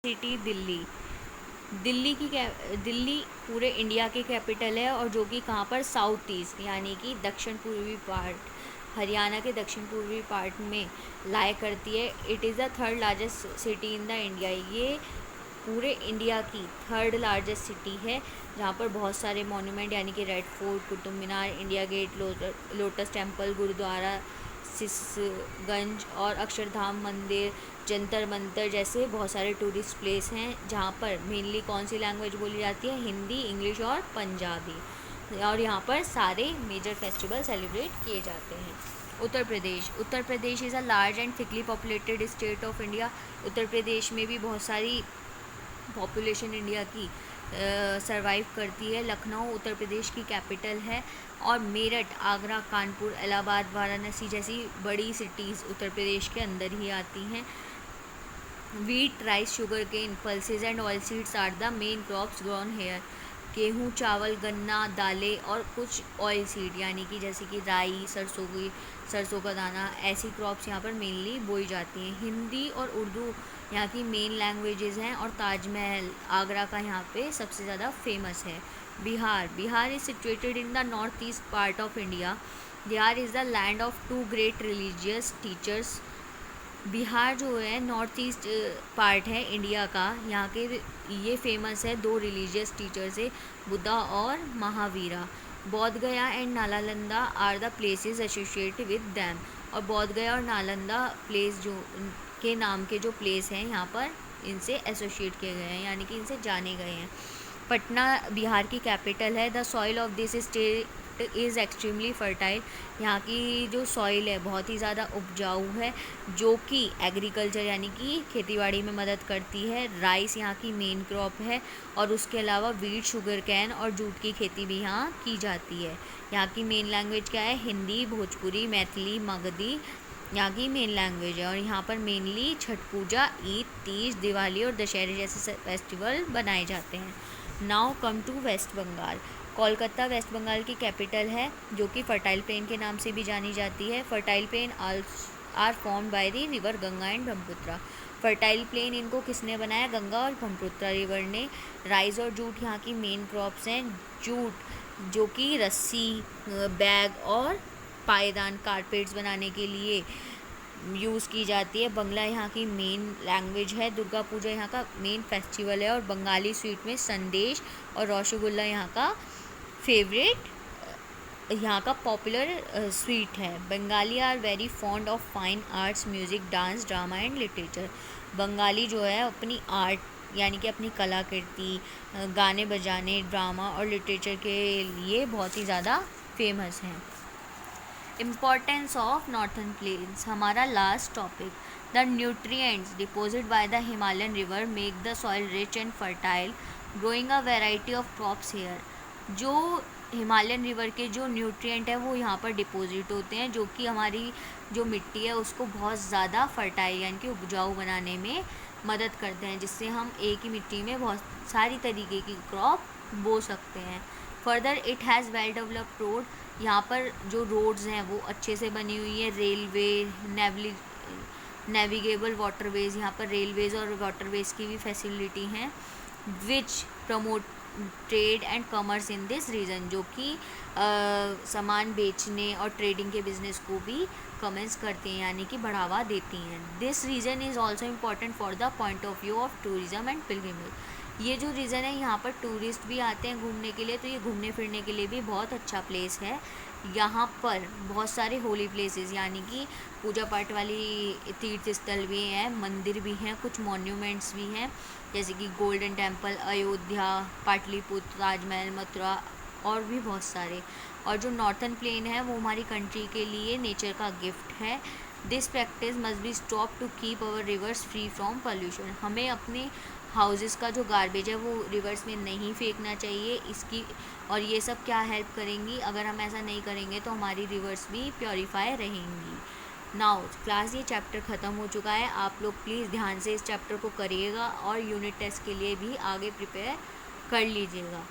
City Delhi. Delhi पूरे India की capital है, और जो कि कहाँ पर साउथ ईस्ट यानी कि दक्षिण पूर्वी पार्ट, हरियाणा के दक्षिण पूर्वी पार्ट में लाई करती है। It is the third largest city in the India. ये पूरे इंडिया की थर्ड लार्जेस्ट सिटी है, जहाँ पर बहुत सारे मॉन्यूमेंट यानी कि Red Fort, Qutub Minar, India Gate, Lotus Temple, Gurudwara, Sisganj और अक्षरधाम मंदिर, जंतर मंतर जैसे बहुत सारे टूरिस्ट प्लेस हैं, जहाँ पर मेनली कौन सी लैंग्वेज बोली जाती है? हिंदी, इंग्लिश और पंजाबी। और यहाँ पर सारे मेजर फेस्टिवल सेलिब्रेट किए जाते हैं। Uttar Pradesh is a large and thickly populated state of India. Uttar Pradesh में भी बहुत सारी पॉपुलेशन इंडिया की सरवाइव करती है। लखनऊ उत्तर प्रदेश की कैपिटल है, और मेरठ, आगरा, कानपुर, इलाहाबाद, वाराणसी जैसी बड़ी सिटीज़ उत्तर प्रदेश के अंदर ही आती हैं। Wheat, rice, sugar cane, pulses and oil seeds are the main crops grown here. गेहूँ, चावल, गन्ना, दालें और कुछ ऑयल सीड यानी कि जैसे कि राई, सरसों का दाना, ऐसी क्रॉप्स यहाँ पर मेनली बोई जाती हैं। हिंदी और उर्दू यहाँ की मेन लैंग्वेजेस हैं, और ताजमहल आगरा का यहाँ पे सबसे ज़्यादा फेमस है। Bihar is situated in the north east part of India. Bihar is the land of two great religious teachers. Bihar जो है नॉर्थ ईस्ट पार्ट है इंडिया का, यहाँ के ये फेमस है दो रिलीजियस टीचर से, बुद्धा और Mahavira. Bodh Gaya and Nalanda are the places associated with them. और बोध गया और नालंदा प्लेस जो के नाम के जो प्लेस हैं यहाँ पर इनसे एसोसिएट किए गए हैं, यानी कि इनसे जाने गए हैं। पटना बिहार की कैपिटल है। The soil of this state is extremely fertile. यहाँ की जो सॉइल है बहुत ही ज़्यादा उपजाऊ है, जो कि एग्रीकल्चर यानी कि खेतीबाड़ी में मदद करती है। राइस यहाँ की मेन क्रॉप है, और उसके अलावा वीट, शुगर कैन और जूट की खेती भी यहाँ की जाती है। यहाँ की मेन लैंग्वेज क्या है? हिंदी, भोजपुरी, मैथिली, मगधी यहाँ की मेन लैंग्वेज है। और यहाँ पर मेनली छठ पूजा, ईद, तीज, दिवाली और दशहरे जैसे फेस्टिवल बनाए जाते हैं। Now come to West Bengal. Kolkata West Bengal की कैपिटल है, जो कि फर्टाइल प्लेन के नाम से भी जानी जाती है। Fertile plain are formed by the river Ganga and Brahmaputra. Fertile plain इनको किसने बनाया? गंगा और ब्रह्मपुत्र रिवर ने। राइस और जूट यहाँ की मेन क्रॉप्स हैं। जूट जो कि रस्सी, बैग और पायदान, कारपेट्स बनाने के लिए यूज़ की जाती है। बंगला यहाँ की मेन लैंग्वेज है। दुर्गा पूजा यहाँ का मेन फेस्टिवल है, और बंगाली स्वीट में संदेश और रसगुल्ला यहाँ का फेवरेट, यहाँ का पॉपुलर स्वीट है। Bengali are very fond of fine arts, music, dance, drama and literature. Bengali जो है अपनी आर्ट यानी कि अपनी कलाकृति, गाने बजाने, ड्रामा और लिटरेचर के लिए बहुत ही ज़्यादा फेमस हैं। इम्पॉर्टेंस ऑफ नॉर्थन प्लेन्स, हमारा last topic. The nutrients deposit by the Himalayan river make the soil rich and fertile, growing a variety of crops here. जो हिमालयन रिवर के जो न्यूट्रिएंट है वो यहाँ पर डिपॉजिट होते हैं, जो कि हमारी जो मिट्टी है उसको बहुत ज़्यादा फर्टाइल यानी कि उपजाऊ बनाने में मदद करते हैं, जिससे हम एक ही मिट्टी में बहुत सारी तरीके की क्रॉप बो सकते हैं। Further it has well developed road, यहाँ पर जो रोड्स हैं वो अच्छे से बनी हुई है। रेलवे, नेविगेबल वाटरवेज, यहाँ पर रेलवेज और वाटरवेज की भी फैसिलिटी हैं। Which promote trade and commerce in this region, जो कि सामान बेचने और ट्रेडिंग के बिजनेस को भी कमेंस करती हैं यानी कि बढ़ावा देती हैं। This region is also important for the point of view of tourism and pilgrimage. ये जो रीज़न है यहाँ पर टूरिस्ट भी आते हैं घूमने के लिए, तो ये घूमने फिरने के लिए भी बहुत अच्छा प्लेस है। यहाँ पर बहुत सारे होली प्लेसेस यानी कि पूजा पाठ वाली तीर्थ स्थल भी हैं, मंदिर भी हैं, कुछ मॉन्यूमेंट्स भी हैं, जैसे कि गोल्डन टेम्पल, अयोध्या, पाटलिपुत्र, ताजमहल, मथुरा और भी बहुत सारे। और जो नॉर्थन प्लेन है वो हमारी कंट्री के लिए नेचर का गिफ्ट है। This practice must be stop to keep our rivers free from pollution. हमें अपने हाउसेस का जो गार्बेज है वो रिवर्स में नहीं फेंकना चाहिए। इसकी और ये सब क्या हेल्प करेंगी? अगर हम ऐसा नहीं करेंगे तो हमारी रिवर्स भी प्योरीफाई रहेंगी। नाउ क्लास ये चैप्टर ख़त्म हो चुका है। आप लोग प्लीज़ ध्यान से इस चैप्टर को करिएगा और यूनिट टेस्ट के लिए भी आगे प्रिपेयर कर लीजिएगा।